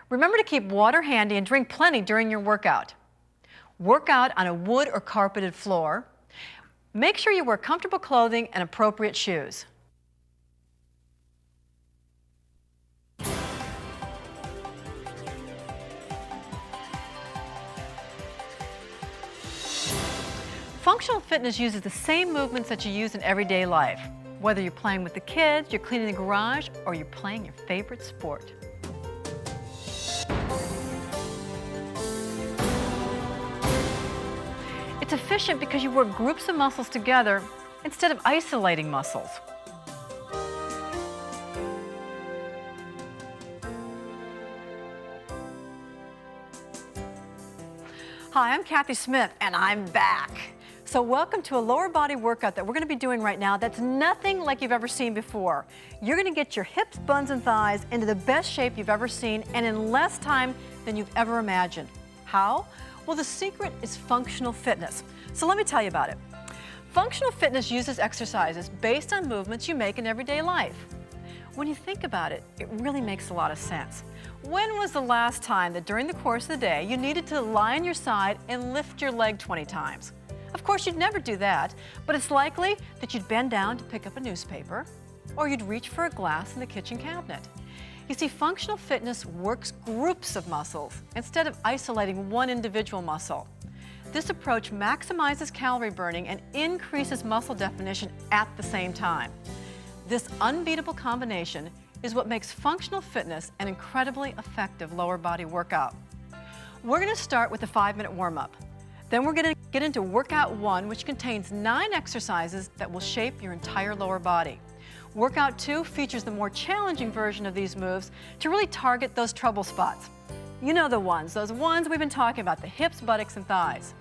Remember to keep water handy and drink plenty during your workout. Work out on a wood or carpeted floor. Make sure you wear comfortable clothing and appropriate shoes. Functional fitness uses the same movements that you use in everyday life, whether you're playing with the kids, you're cleaning the garage, or you're playing your favorite sport. It's efficient because you work groups of muscles together instead of isolating muscles. Hi, I'm Kathy Smith, and I'm back. So welcome to a lower body workout that we're going to be doing right now that's nothing like you've ever seen before. You're going to get your hips, buns, and thighs into the best shape you've ever seen and in less time than you've ever imagined. How? Well, the secret is functional fitness. So let me tell you about it. Functional fitness uses exercises based on movements you make in everyday life. When you think about it, it really makes a lot of sense. When was the last time that during the course of the day you needed to lie on your side and lift your leg 20 times? Of course, you'd never do that, but it's likely that you'd bend down to pick up a newspaper, or you'd reach for a glass in the kitchen cabinet. You see, functional fitness works groups of muscles instead of isolating one individual muscle. This approach maximizes calorie burning and increases muscle definition at the same time. This unbeatable combination is what makes functional fitness an incredibly effective lower body workout. We're going to start with a 5-minute warm-up. Then we're going to get into workout 1, which contains 9 exercises that will shape your entire lower body. Workout 2 features the more challenging version of these moves to really target those trouble spots. You know the ones, those ones we've been talking about, the hips, buttocks, and thighs.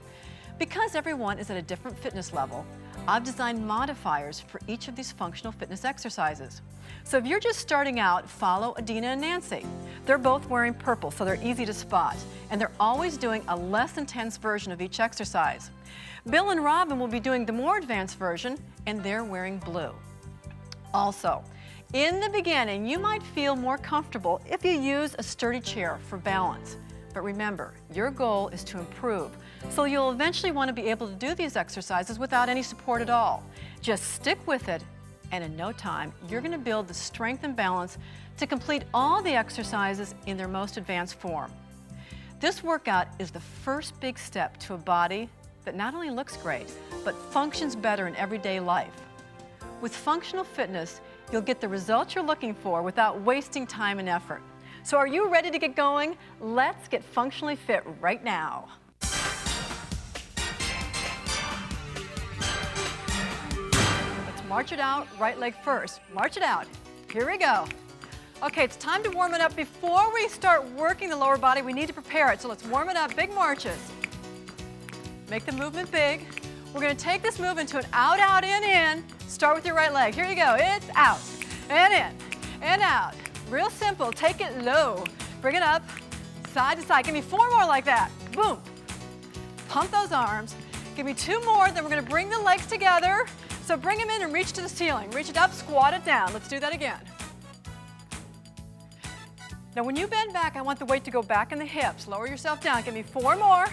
Because everyone is at a different fitness level, I've designed modifiers for each of these functional fitness exercises. So if you're just starting out, follow Adina and Nancy. They're both wearing purple, so they're easy to spot, and they're always doing a less intense version of each exercise. Bill and Robin will be doing the more advanced version, and they're wearing blue. Also, in the beginning, you might feel more comfortable if you use a sturdy chair for balance. But remember, your goal is to improve, so you'll eventually want to be able to do these exercises without any support at all. Just stick with it, and in no time, you're going to build the strength and balance to complete all the exercises in their most advanced form. This workout is the first big step to a body that not only looks great, but functions better in everyday life. With functional fitness, you'll get the results you're looking for without wasting time and effort. So are you ready to get going? Let's get functionally fit right now. March it out, right leg first. March it out. Here we go. Okay, it's time to warm it up. Before we start working the lower body, we need to prepare it. So let's warm it up, big marches. Make the movement big. We're gonna take this move into an out, out, in. Start with your right leg. Here you go, it's out, and in, and out. Real simple, take it low. Bring it up, side to side. Give me 4 more like that, boom. Pump those arms. Give me 2 more, then we're gonna bring the legs together. So bring them in and reach to the ceiling. Reach it up, squat it down. Let's do that again. Now when you bend back, I want the weight to go back in the hips. Lower yourself down. Give me 4 more.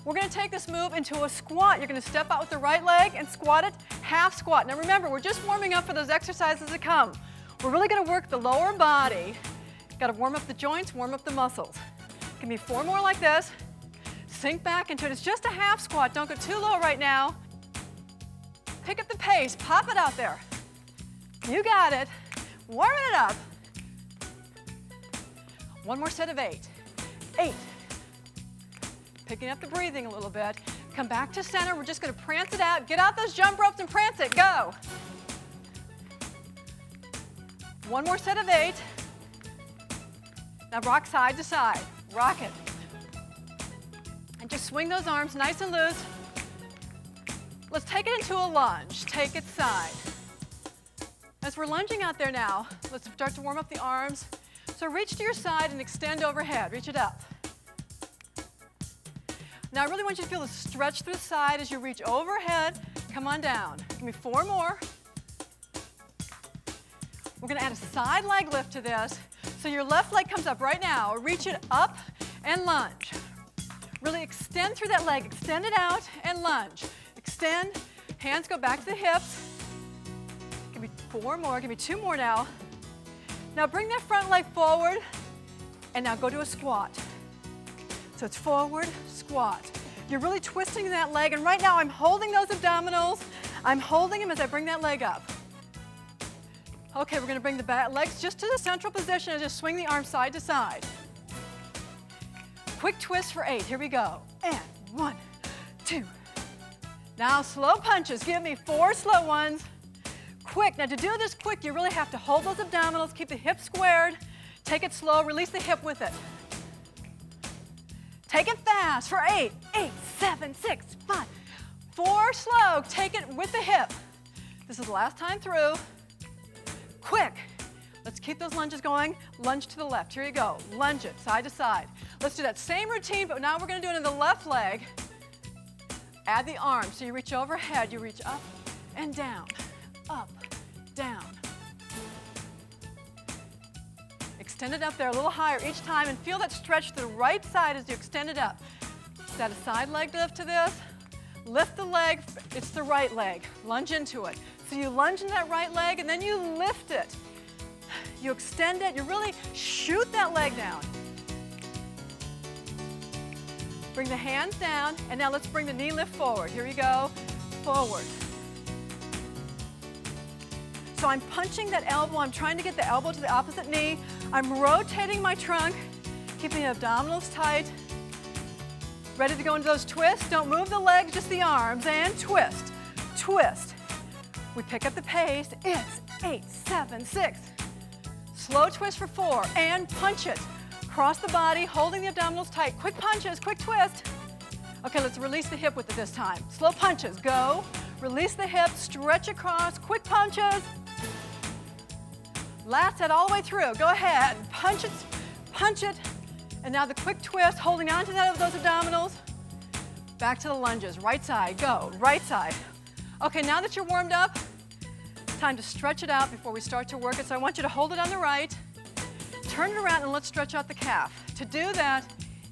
We're going to take this move into a squat. You're going to step out with the right leg and squat it, half squat. Now remember, we're just warming up for those exercises that come. We're really going to work the lower body. Got to warm up the joints, warm up the muscles. Give me 4 more like this. Sink back into it. It's just a half squat. Don't go too low right now. Pick up the pace, pop it out there. You got it. Warming it up. 1 more set of 8. 8. Picking up the breathing a little bit. Come back to center. We're just going to prance it out. Get out those jump ropes and prance it. Go. 1 more set of 8. Now rock side to side. Rock it. And just swing those arms nice and loose. Let's take it into a lunge. Take it side. As we're lunging out there now, let's start to warm up the arms. So reach to your side and extend overhead. Reach it up. Now I really want you to feel the stretch through the side as you reach overhead. Come on down. Give me 4 more. We're gonna add a side leg lift to this. So your left leg comes up right now. Reach it up and lunge. Really extend through that leg. Extend it out and lunge. Extend, hands go back to the hips. Give me 4 more, give me 2 more now. Now bring that front leg forward and now go to a squat. So it's forward, squat. You're really twisting that leg, and right now I'm holding those abdominals. I'm holding them as I bring that leg up. Okay, we're gonna bring the back legs just to the central position and just swing the arms side to side. Quick twist for 8, here we go. And 1, 2. Now slow punches, give me 4 slow ones. Quick, now to do this quick, you really have to hold those abdominals, keep the hips squared, take it slow, release the hip with it. Take it fast for 8, 8, 7, 6, 5, 4 slow, take it with the hip. This is the last time through. Quick, let's keep those lunges going. Lunge to the left, here you go. Lunge it, side to side. Let's do that same routine, but now we're gonna do it in the left leg. Add the arms, so you reach overhead, you reach up and down, up, down. Extend it up there a little higher each time and feel that stretch to the right side as you extend it up. Add a side leg lift to this. Lift the leg, it's the right leg. Lunge into it. So you lunge in that right leg and then you lift it. You extend it, you really shoot that leg down. Bring the hands down, and now let's bring the knee lift forward. Here we go, forward. So I'm punching that elbow, I'm trying to get the elbow to the opposite knee. I'm rotating my trunk, keeping the abdominals tight. Ready to go into those twists? Don't move the legs, just the arms, and twist, twist. We pick up the pace, it's 8, 7, 6. Slow twist for 4, and punch it. Cross the body, holding the abdominals tight. Quick punches, quick twist. Okay, let's release the hip with it this time. Slow punches, go. Release the hip, stretch across, quick punches. Last set all the way through. Go ahead, punch it. And now the quick twist, holding on to those abdominals. Back to the lunges, right side, go, right side. Okay, now that you're warmed up, time to stretch it out before we start to work it. So I want you to hold it on the right, turn it around and let's stretch out the calf. To do that,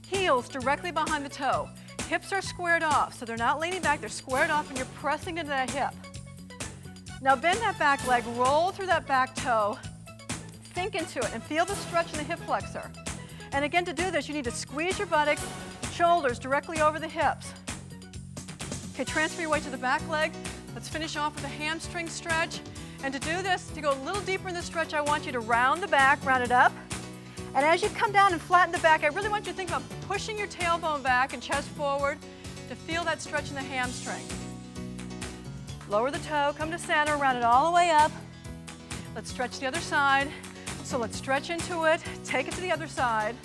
heels directly behind the toe. Hips are squared off, so they're not leaning back, they're squared off and you're pressing into that hip. Now bend that back leg, roll through that back toe, sink into it and feel the stretch in the hip flexor. And again, to do this, you need to squeeze your buttocks, shoulders directly over the hips. Okay, transfer your weight to the back leg. Let's finish off with a hamstring stretch. And to do this, to go a little deeper in the stretch, I want you to round the back, round it up. And as you come down and flatten the back, I really want you to think about pushing your tailbone back and chest forward to feel that stretch in the hamstring. Lower the toe, come to center, round it all the way up. Let's stretch the other side. So let's stretch into it, take it to the other side,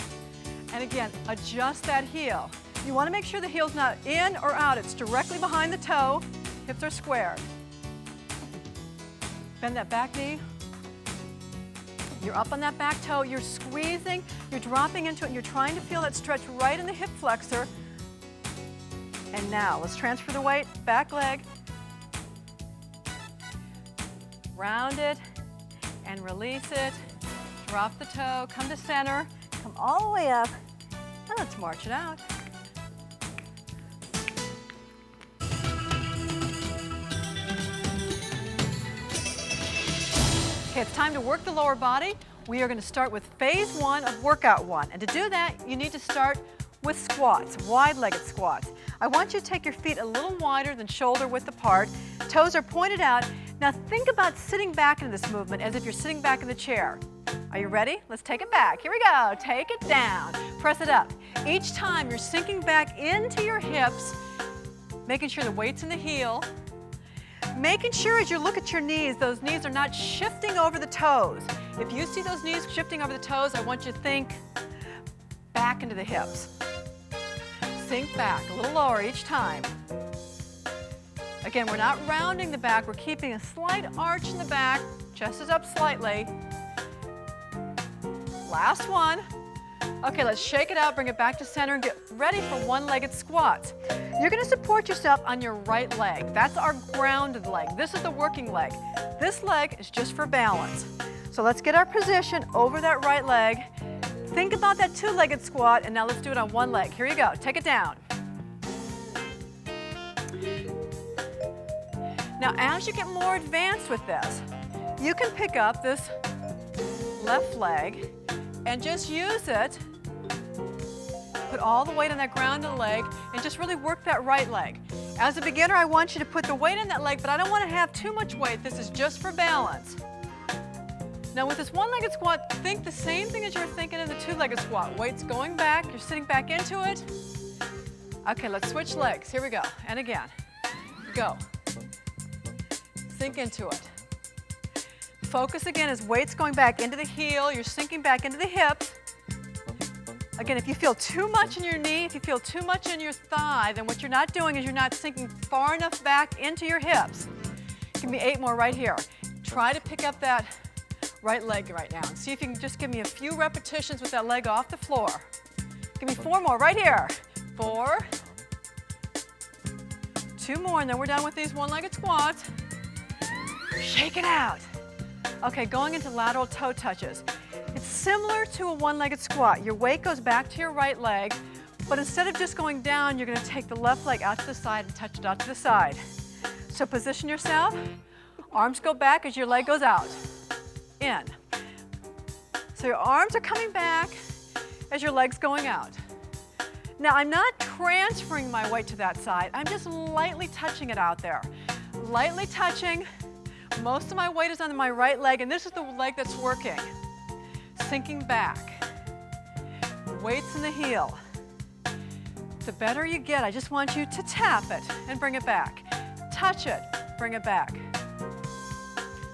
and again, adjust that heel. You want to make sure the heel's not in or out, it's directly behind the toe, hips are squared. Bend that back knee. You're up on that back toe, you're squeezing, you're dropping into it, and you're trying to feel that stretch right in the hip flexor. And now, let's transfer the weight, back leg. Round it and release it. Drop the toe, come to center, come all the way up, and let's march it out. Okay, it's time to work the lower body. We are going to start with phase 1 of workout 1. And to do that, you need to start with squats, wide-legged squats. I want you to take your feet a little wider than shoulder width apart. Toes are pointed out. Now think about sitting back into this movement as if you're sitting back in the chair. Are you ready? Let's take it back. Here we go. Take it down. Press it up. Each time you're sinking back into your hips, making sure the weight's in the heel. Making sure as you look at your knees, those knees are not shifting over the toes. If you see those knees shifting over the toes, I want you to think back into the hips. Sink back, a little lower each time. Again, we're not rounding the back, we're keeping a slight arch in the back, chest is up slightly. Last one. Okay, let's shake it out, bring it back to center, and get ready for one-legged squats. You're going to support yourself on your right leg. That's our grounded leg. This is the working leg. This leg is just for balance. So let's get our position over that right leg. Think about that two-legged squat, and now let's do it on one leg. Here you go. Take it down. Now, as you get more advanced with this, you can pick up this left leg and just use it. Put all the weight on that grounded leg and just really work that right leg. As a beginner, I want you to put the weight in that leg, but I don't want to have too much weight. This is just for balance. Now with this one-legged squat, think the same thing as you're thinking in the two-legged squat. Weight's going back, you're sitting back into it. Okay, let's switch legs. Here we go. And again. Go. Sink into it. Focus again as weight's going back into the heel, you're sinking back into the hips. Again, if you feel too much in your knee, if you feel too much in your thigh, then what you're not doing is you're not sinking far enough back into your hips. Give me 8 more right here. Try to pick up that right leg right now and see if you can just give me a few repetitions with that leg off the floor. Give me 4 more right here. 4. 2 more, and then we're done with these one-legged squats. Shake it out. Okay, going into lateral toe touches. It's similar to a one-legged squat. Your weight goes back to your right leg, but instead of just going down, you're going to take the left leg out to the side and touch it out to the side. So position yourself. Arms go back as your leg goes out. In. So your arms are coming back as your leg's going out. Now I'm not transferring my weight to that side, I'm just lightly touching it out there. Lightly touching. Most of my weight is on my right leg, and this is the leg that's working. Sinking back. Weight's in the heel. The better you get, I just want you to tap it and bring it back. Touch it, bring it back.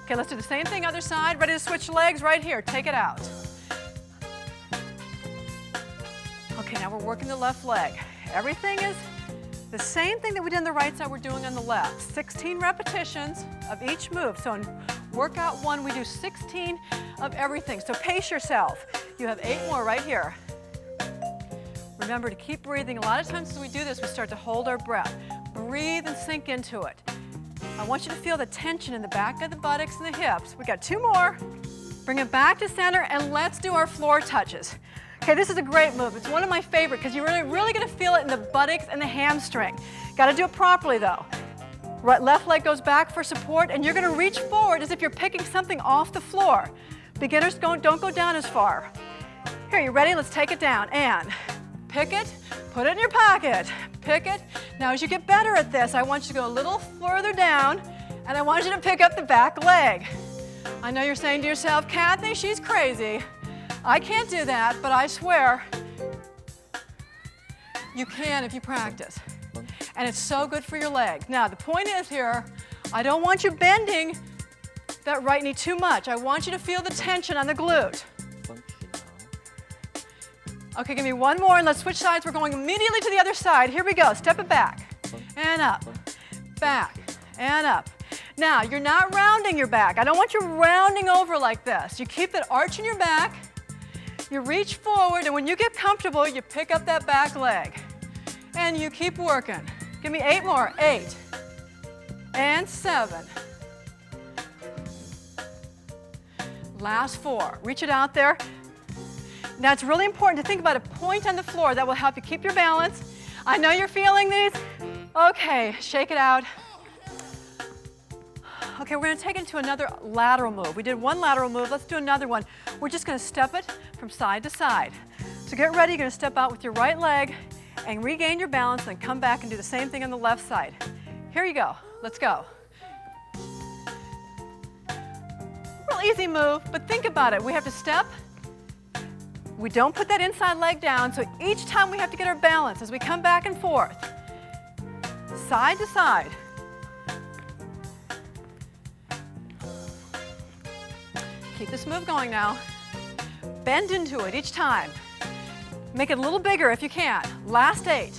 Okay, let's do the same thing other side. Ready to switch legs right here. Take it out. Okay, now we're working the left leg. Everything is the same thing that we did on the right side we're doing on the left. 16 repetitions of each move. So in workout 1, we do 16 of everything. So pace yourself. You have 8 more right here. Remember to keep breathing. A lot of times as we do this, we start to hold our breath. Breathe and sink into it. I want you to feel the tension in the back of the buttocks and the hips. We got 2 more. Bring it back to center, and let's do our floor touches. Okay, this is a great move. It's one of my favorite because you're really going to feel it in the buttocks and the hamstring. Got to do it properly though. Right, left leg goes back for support, and you're going to reach forward as if you're picking something off the floor. Beginners don't go down as far. Here, you ready? Let's take it down. And pick it, put it in your pocket. Pick it. Now as you get better at this, I want you to go a little further down, and I want you to pick up the back leg. I know you're saying to yourself, Kathy, she's crazy. I can't do that, but I swear you can if you practice. And it's so good for your leg. Now the point is here, I don't want you bending that right knee too much. I want you to feel the tension on the glute. Okay, give me 1 more, and let's switch sides. We're going immediately to the other side. Here we go. Step it back and up, back and up. Now, you're not rounding your back. I don't want you rounding over like this. You keep that arch in your back. You reach forward, and when you get comfortable, you pick up that back leg. And you keep working. Give me 8 more. 8 and 7. Last 4. Reach it out there. Now it's really important to think about a point on the floor that will help you keep your balance. I know you're feeling these. Okay, shake it out. Okay, we're going to take it into another lateral move. We did one lateral move. Let's do another one. We're just going to step it from side to side. So get ready. You're going to step out with your right leg and regain your balance, and then come back and do the same thing on the left side. Here you go. Let's go. Real easy move, but think about it. We have to step. We don't put that inside leg down, so each time we have to get our balance as we come back and forth. Side to side. Keep this move going now. Bend into it each time. Make it a little bigger if you can. Last 8.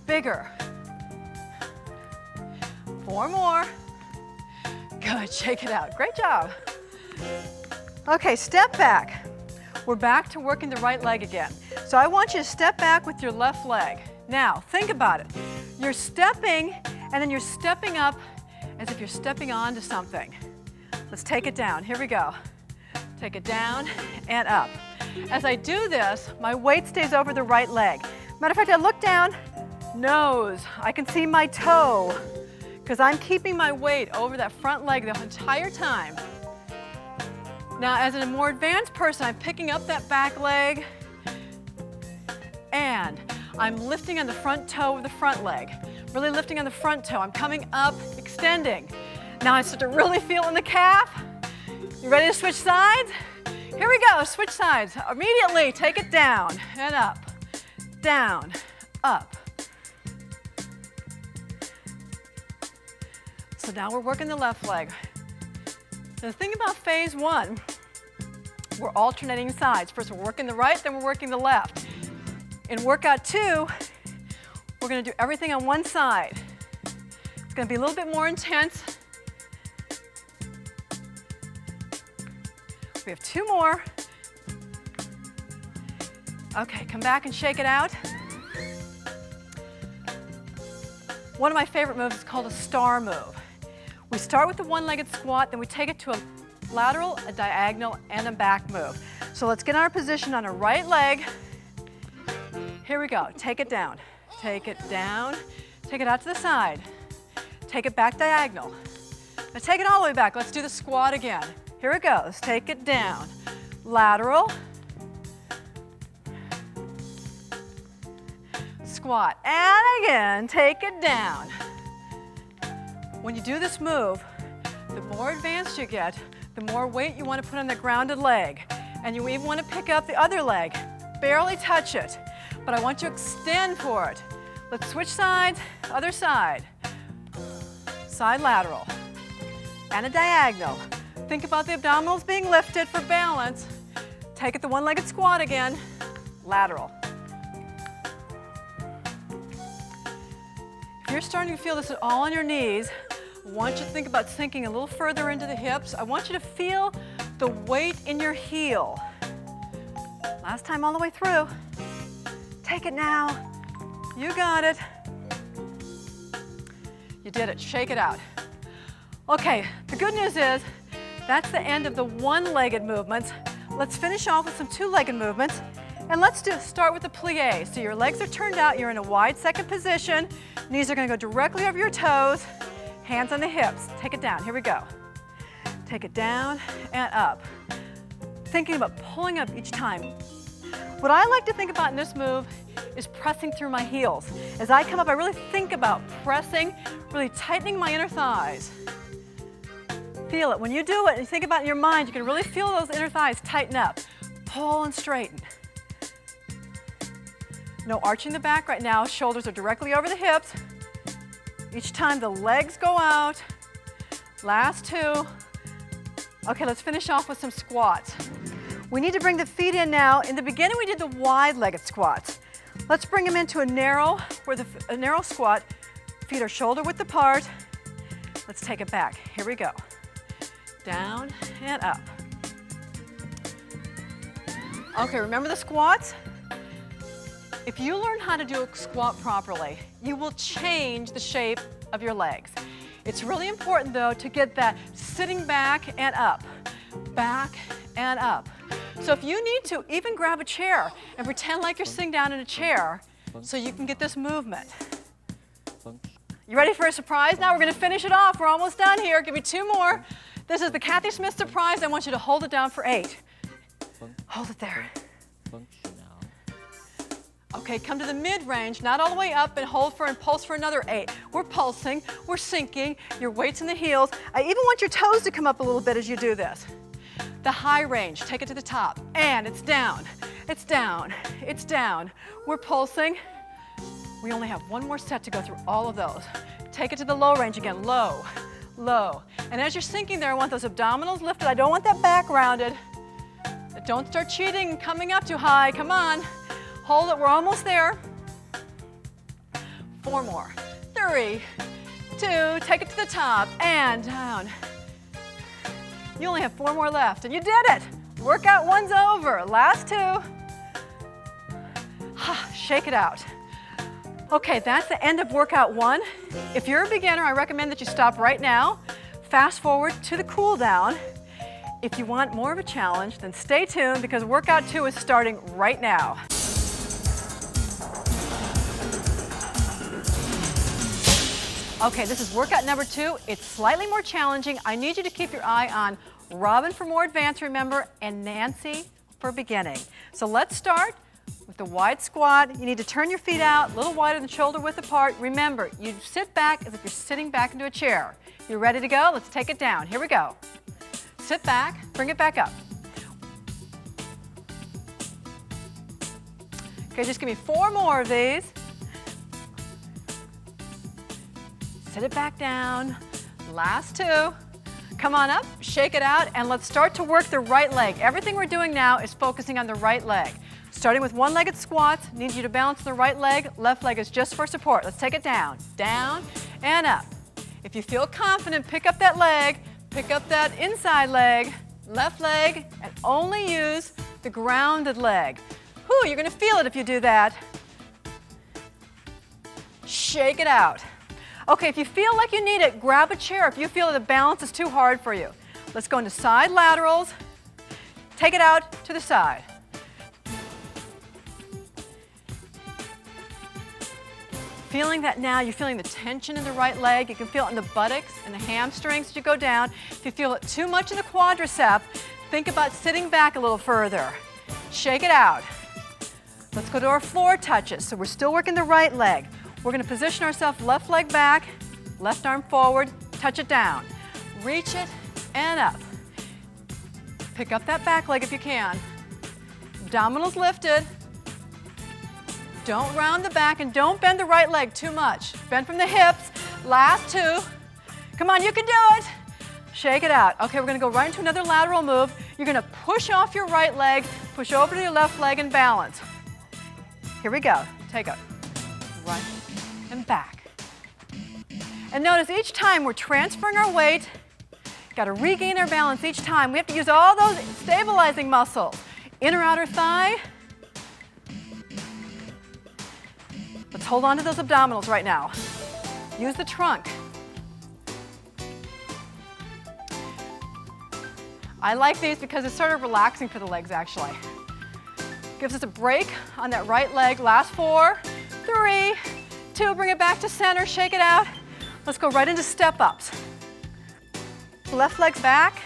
Bigger. 4 more. Good, shake it out. Great job. Okay, step back. We're back to working the right leg again. So I want you to step back with your left leg. Now, think about it. You're stepping, and then you're stepping up as if you're stepping onto something. Let's take it down. Here we go. Take it down and up. As I do this, my weight stays over the right leg. Matter of fact, I look down, nose. I can see my toe because I'm keeping my weight over that front leg the entire time. Now, as a more advanced person, I'm picking up that back leg and I'm lifting on the front toe of the front leg. Really lifting on the front toe. I'm coming up, extending. Now I start to really feel in the calf. You ready to switch sides? Here we go, switch sides. Immediately take it down and up, down, up. So now we're working the left leg. The thing about phase one, we're alternating sides. First we're working the right, then we're working the left. In workout two, we're going to do everything on one side. It's going to be a little bit more intense. We have two more. Okay, come back and shake it out. One of my favorite moves is called a star move. We start with the one-legged squat, then we take it to a lateral, a diagonal, and a back move. So let's get our position on a right leg. Here we go, take it down. Take it down, take it out to the side. Take it back diagonal. Now take it all the way back. Let's do the squat again. Here it goes. Take it down. Lateral. Squat. And again, take it down. When you do this move, the more advanced you get, the more weight you want to put on the grounded leg. And you even want to pick up the other leg. Barely touch it. But I want you to extend for it. Let's switch sides. Other side. Side lateral. And a diagonal. Think about the abdominals being lifted for balance. Take it the one-legged squat again. Lateral. If you're starting to feel this at all on your knees, I want you to think about sinking a little further into the hips. I want you to feel the weight in your heel. Last time all the way through. Take it now. You got it. You did it. Shake it out. Okay, the good news is that's the end of the one-legged movements. Let's finish off with some two-legged movements. And let's start with the plie. So your legs are turned out, you're in a wide second position. Knees are gonna go directly over your toes. Hands on the hips. Take it down, here we go. Take it down and up. Thinking about pulling up each time. What I like to think about in this move is pressing through my heels. As I come up, I really think about pressing, really tightening my inner thighs. Feel it. When you do it and you think about it in your mind, you can really feel those inner thighs tighten up. Pull and straighten. No arching the back right now. Shoulders are directly over the hips. Each time the legs go out. Last two. Okay, let's finish off with some squats. We need to bring the feet in now. In the beginning, we did the wide-legged squats. Let's bring them into a narrow squat. Feet are shoulder width apart. Let's take it back. Here we go. Down and up. Okay, remember the squats? If you learn how to do a squat properly, you will change the shape of your legs. It's really important, though, to get that sitting back and up, back and up. So if you need to, even grab a chair and pretend like you're sitting down in a chair so you can get this movement. You ready for a surprise? Now we're going to finish it off. We're almost done here. Give me two more. This is the Kathy Smith surprise. I want you to hold it down for 8. Hold it there. Okay, come to the mid-range, not all the way up, and hold for and pulse for another 8. We're pulsing, we're sinking, your weight's in the heels. I even want your toes to come up a little bit as you do this. The high range, take it to the top, and it's down, it's down, it's down. We're pulsing. We only have one more set to go through all of those. Take it to the low range again, low, low. And as you're sinking there, I want those abdominals lifted. I don't want that back rounded. Don't start cheating and coming up too high, come on. Hold it, we're almost there. 4 more. 3, 2, take it to the top and down. You only have 4 more left and you did it. Workout 1's over. Last 2. Shake it out. Okay, that's the end of workout 1. If you're a beginner, I recommend that you stop right now, fast forward to the cool down, If you want more of a challenge, then stay tuned because workout 2 is starting right now. Okay, this is workout number 2. It's slightly more challenging. I need you to keep your eye on Robin for more advanced, remember, and Nancy for beginning. So let's start with the wide squat. You need to turn your feet out, a little wider than shoulder width apart. Remember, you sit back as if you're sitting back into a chair. You ready to go? Let's take it down. Here we go. Sit back, bring it back up. Okay, just give me 4 more of these. Sit it back down. Last 2. Come on up, shake it out, and let's start to work the right leg. Everything we're doing now is focusing on the right leg. Starting with one-legged squats, need you to balance the right leg. Left leg is just for support. Let's take it down, down, and up. If you feel confident, pick up that leg, pick up that inside leg, left leg, and only use the grounded leg. Whew, you're gonna feel it if you do that. Shake it out. Okay, if you feel like you need it, grab a chair if you feel that the balance is too hard for you. Let's go into side laterals. Take it out to the side. Feeling that now, you're feeling the tension in the right leg. You can feel it in the buttocks and the hamstrings as you go down. If you feel it too much in the quadricep, think about sitting back a little further. Shake it out. Let's go to our floor touches. So we're still working the right leg. We're going to position ourselves left leg back, left arm forward, touch it down. Reach it and up. Pick up that back leg if you can. Abdominals lifted. Don't round the back and don't bend the right leg too much. Bend from the hips. Last 2. Come on, you can do it. Shake it out. Okay, we're going to go right into another lateral move. You're going to push off your right leg, push over to your left leg and balance. Here we go. Take it. Right and back. And notice each time we're transferring our weight, got to regain our balance each time. We have to use all those stabilizing muscles. Inner outer thigh. Let's hold on to those abdominals right now. Use the trunk. I like these because it's sort of relaxing for the legs actually. Gives us a break on that right leg. Last 4, 3, 2, bring it back to center, shake it out. Let's go right into step-ups. Left leg's back.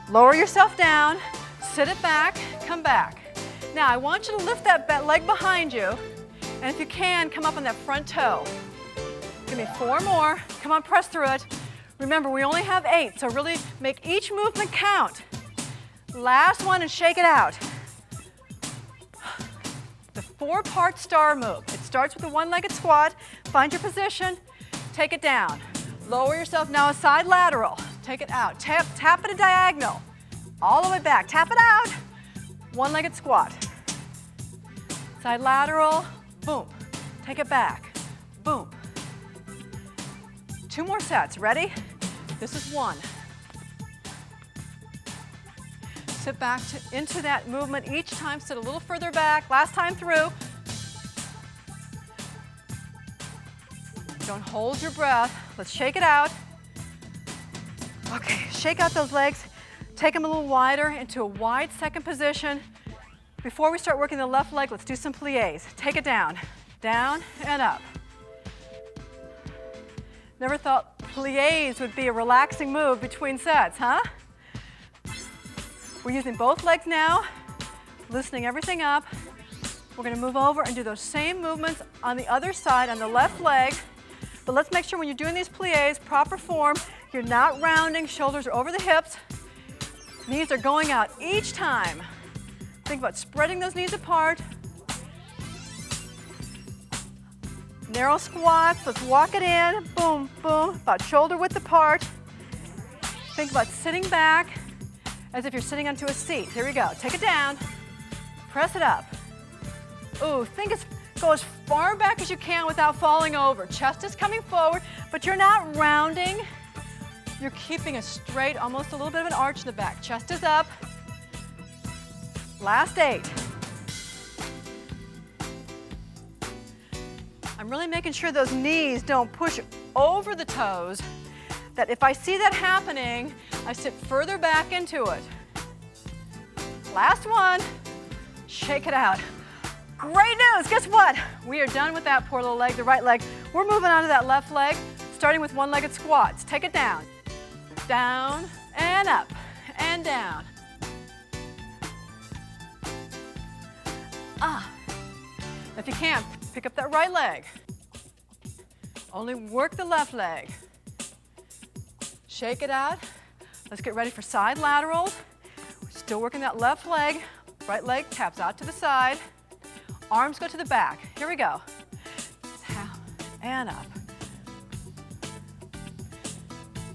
Lower yourself down, sit it back, come back. Now I want you to lift that leg behind you, and if you can, come up on that front toe. Give me 4 more. Come on, press through it. Remember, we only have 8, so really make each movement count. Last one and shake it out. The 4-part star move. It starts with a one-legged squat. Find your position. Take it down. Lower yourself. Now a side lateral. Take it out. Tap it a diagonal. All the way back. Tap it out. One-legged squat. Side lateral. Boom. Take it back. Boom. 2 more sets. Ready? This is 1. Sit back into that movement each time. Sit a little further back. Last time through. Don't hold your breath. Let's shake it out. Okay, shake out those legs. Take them a little wider into a wide second position. Before we start working the left leg, let's do some pliés. Take it down. Down and up. Never thought pliés would be a relaxing move between sets, huh? We're using both legs now, loosening everything up. We're going to move over and do those same movements on the other side, on the left leg. But let's make sure when you're doing these pliés, proper form, you're not rounding, shoulders are over the hips. Knees are going out each time. Think about spreading those knees apart. Narrow squats, let's walk it in. Boom, boom, about shoulder width apart. Think about sitting back as if you're sitting onto a seat. Here we go. Take it down. Press it up. Ooh, go as far back as you can without falling over. Chest is coming forward, but you're not rounding. You're keeping a straight, almost a little bit of an arch in the back. Chest is up. Last 8. I'm really making sure those knees don't push over the toes, that if I see that happening, I sit further back into it. Last one. Shake it out. Great news, guess what? We are done with that poor little leg, the right leg. We're moving on to that left leg, starting with one-legged squats. Take it down. Down and up and down. If you can't, pick up that right leg. Only work the left leg. Shake it out. Let's get ready for side laterals. We're still working that left leg. Right leg taps out to the side. Arms go to the back. Here we go. Down and up.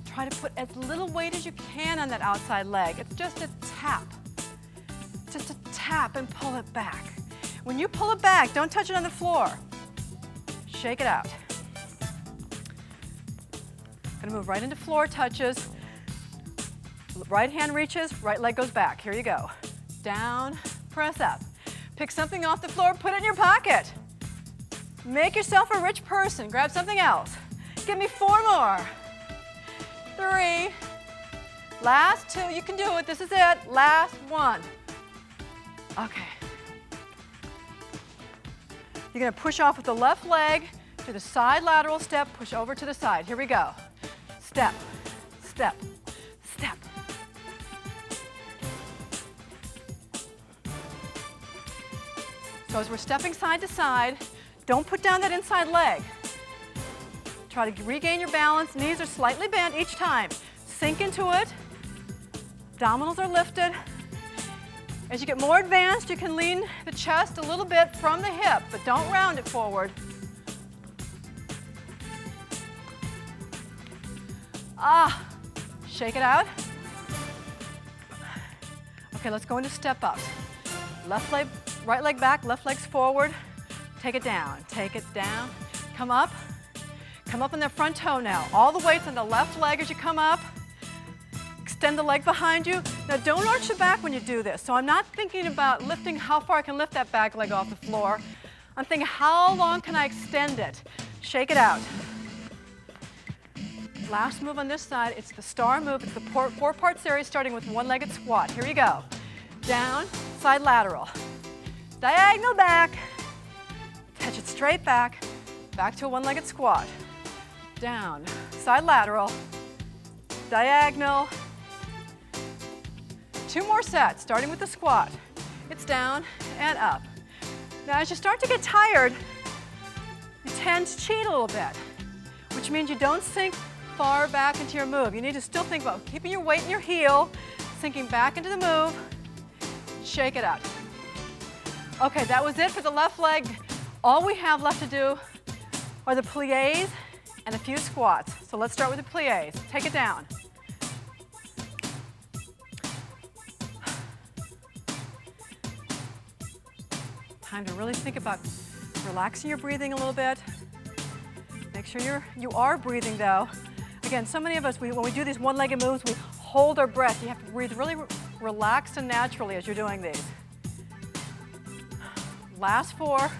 Try to put as little weight as you can on that outside leg. It's just a tap. Just a tap and pull it back. When you pull it back, don't touch it on the floor. Shake it out. Gonna move right into floor touches. Right hand reaches, right leg goes back. Here you go. Down, press up. Pick something off the floor, put it in your pocket. Make yourself a rich person. Grab something else. Give me 4 more. 3. Last 2. You can do it. This is it. Last 1. Okay. You're going to push off with the left leg, do the side lateral step, push over to the side. Here we go. Step, step, step. So as we're stepping side to side, don't put down that inside leg. Try to regain your balance. Knees are slightly bent each time. Sink into it. Abdominals are lifted. As you get more advanced, you can lean the chest a little bit from the hip, but don't round it forward. Shake it out. Okay, let's go into step ups. Left leg, right leg back, left leg's forward. Take it down, take it down. Come up on that front toe now. All the weight's on the left leg as you come up. Extend the leg behind you. Now don't arch the back when you do this. So I'm not thinking about lifting how far I can lift that back leg off the floor. I'm thinking how long can I extend it? Shake it out. Last move on this side, it's the star move. It's the 4-part series starting with one-legged squat. Here you go. Down, side lateral. Diagonal back. Touch it straight back. Back to a one-legged squat. Down, side lateral. Diagonal. 2 more sets, starting with the squat. It's down and up. Now as you start to get tired, you tend to cheat a little bit, which means you don't sink far back into your move. You need to still think about keeping your weight in your heel, sinking back into the move. Shake it out. Okay, that was it for the left leg. All we have left to do are the pliés and a few squats. So let's start with the pliés. Take it down. Time to really think about relaxing your breathing a little bit. Make sure you are breathing though. Again, so many of us, when we do these one-legged moves, we hold our breath. You have to breathe really relaxed and naturally as you're doing these. Last 4.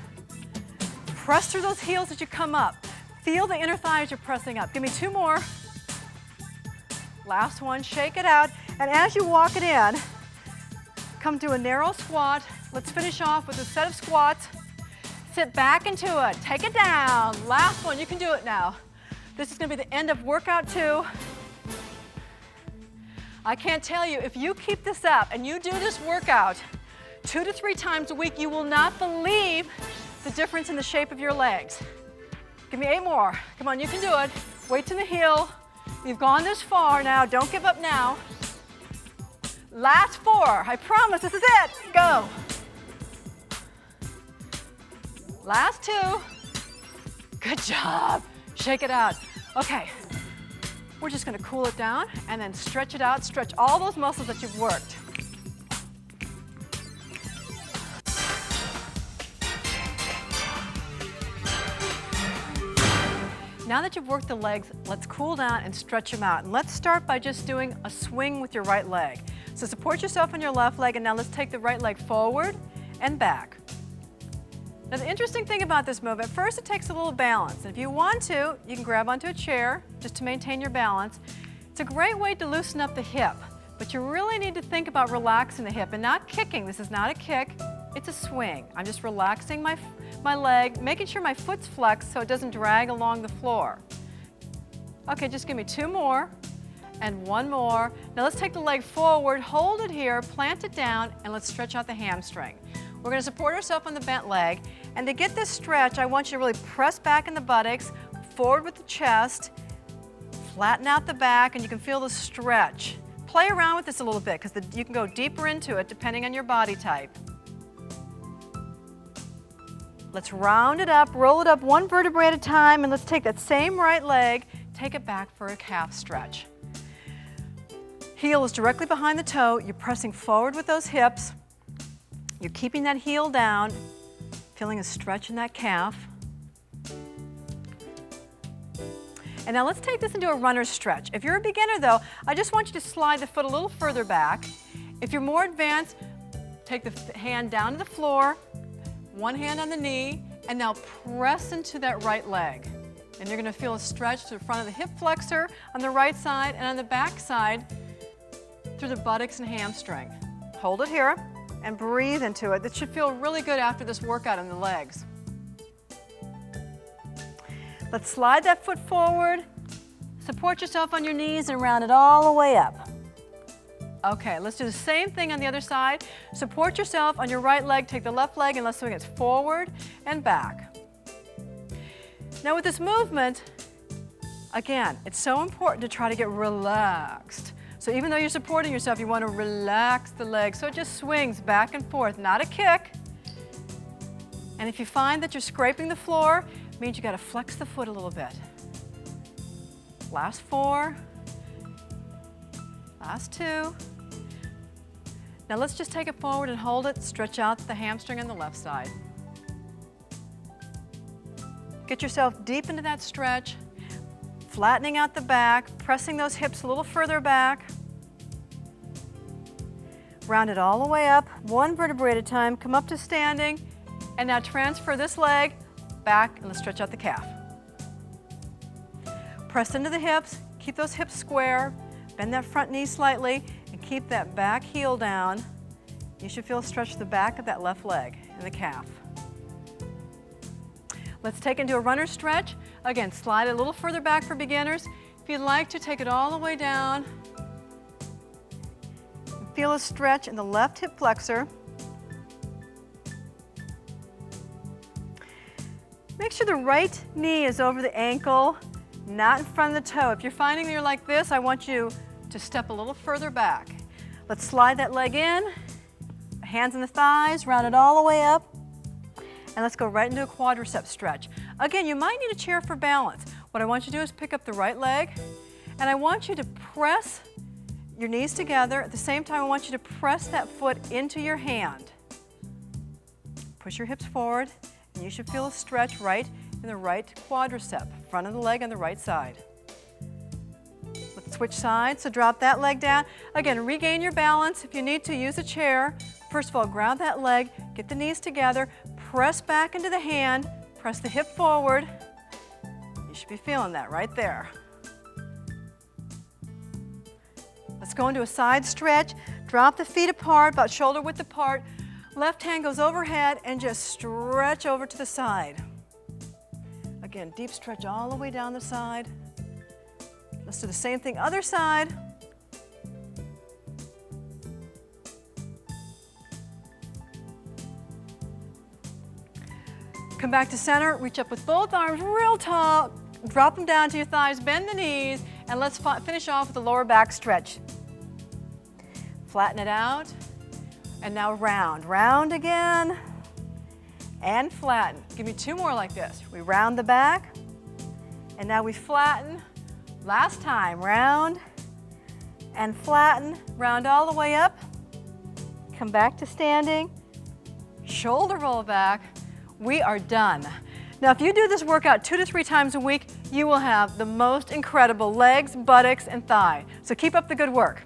Press through those heels as you come up. Feel the inner thighs you're pressing up. Give me 2 more. Last one, shake it out. And as you walk it in, come to a narrow squat. Let's finish off with a set of squats. Sit back into it, take it down. Last one, you can do it now. This is gonna be the end of workout 2. I can't tell you, if you keep this up and you do this workout 2 to 3 times a week, you will not believe the difference in the shape of your legs. Give me 8 more. Come on, you can do it. Weight to the heel. You've gone this far now, don't give up now. Last 4, I promise, this is it. Go. Last 2. Good job. Shake it out. Okay, we're just gonna cool it down and then stretch it out, stretch all those muscles that you've worked. Now that you've worked the legs, let's cool down and stretch them out. And let's start by just doing a swing with your right leg. So support yourself on your left leg, and now let's take the right leg forward and back. Now the interesting thing about this move, at first it takes a little balance. And if you want to, you can grab onto a chair just to maintain your balance. It's a great way to loosen up the hip, but you really need to think about relaxing the hip and not kicking. This is not a kick, it's a swing. I'm just relaxing my leg, making sure my foot's flexed so it doesn't drag along the floor. Okay, just give me 2 more and 1 more. Now let's take the leg forward, hold it here, plant it down, and let's stretch out the hamstring. We're going to support ourselves on the bent leg, and to get this stretch, I want you to really press back in the buttocks, forward with the chest, flatten out the back, and you can feel the stretch. Play around with this a little bit because you can go deeper into it depending on your body type. Let's round it up, roll it up 1 vertebrae at a time, and let's take that same right leg, take it back for a calf stretch. Heel is directly behind the toe. You're pressing forward with those hips. You're keeping that heel down, feeling a stretch in that calf. And now let's take this into a runner's stretch. If you're a beginner though, I just want you to slide the foot a little further back. If you're more advanced, take the hand down to the floor, 1 hand on the knee, and now press into that right leg. And you're going to feel a stretch to the front of the hip flexor on the right side and on the back side through the buttocks and hamstring. Hold it here and breathe into it. This should feel really good after this workout in the legs. Let's slide that foot forward, support yourself on your knees and round it all the way up. Okay, let's do the same thing on the other side. Support yourself on your right leg, take the left leg and let's swing it forward and back. Now with this movement, again, it's so important to try to get relaxed. So even though you're supporting yourself, you want to relax the leg so it just swings back and forth, not a kick. And if you find that you're scraping the floor, it means you got to flex the foot a little bit. Last 4. Last 2. Now let's just take it forward and hold it, stretch out the hamstring on the left side. Get yourself deep into that stretch, flattening out the back, pressing those hips a little further back. Round it all the way up, 1 vertebrae at a time, come up to standing, and now transfer this leg back and let's stretch out the calf. Press into the hips, keep those hips square, bend that front knee slightly, and keep that back heel down. You should feel a stretch to the back of that left leg and the calf. Let's take it into a runner stretch. Again, slide it a little further back for beginners. If you'd like to, take it all the way down. Feel a stretch in the left hip flexor. Make sure the right knee is over the ankle, not in front of the toe. If you're finding that you're like this, I want you to step a little further back. Let's slide that leg in, hands on the thighs, round it all the way up, and let's go right into a quadricep stretch. Again, you might need a chair for balance. What I want you to do is pick up the right leg, and I want you to press your knees together. At the same time, I want you to press that foot into your hand. Push your hips forward, and you should feel a stretch right in the right quadricep, front of the leg on the right side. Let's switch sides, so drop that leg down. Again, regain your balance. If you need to, use a chair. First of all, grab that leg, get the knees together, press back into the hand, press the hip forward. You should be feeling that right there. Let's go into a side stretch. Drop the feet apart, about shoulder width apart. Left hand goes overhead and just stretch over to the side. Again, deep stretch all the way down the side. Let's do the same thing, other side. Come back to center, reach up with both arms real tall, drop them down to your thighs, bend the knees, and let's finish off with the lower back stretch. Flatten it out, and now round. Round again, and flatten. Give me 2 more like this. We round the back, and now we flatten. Last time, round and flatten, round all the way up. Come back to standing, shoulder roll back. We are done. Now, if you do this workout 2 to 3 times a week, you will have the most incredible legs, buttocks, and thigh. So keep up the good work.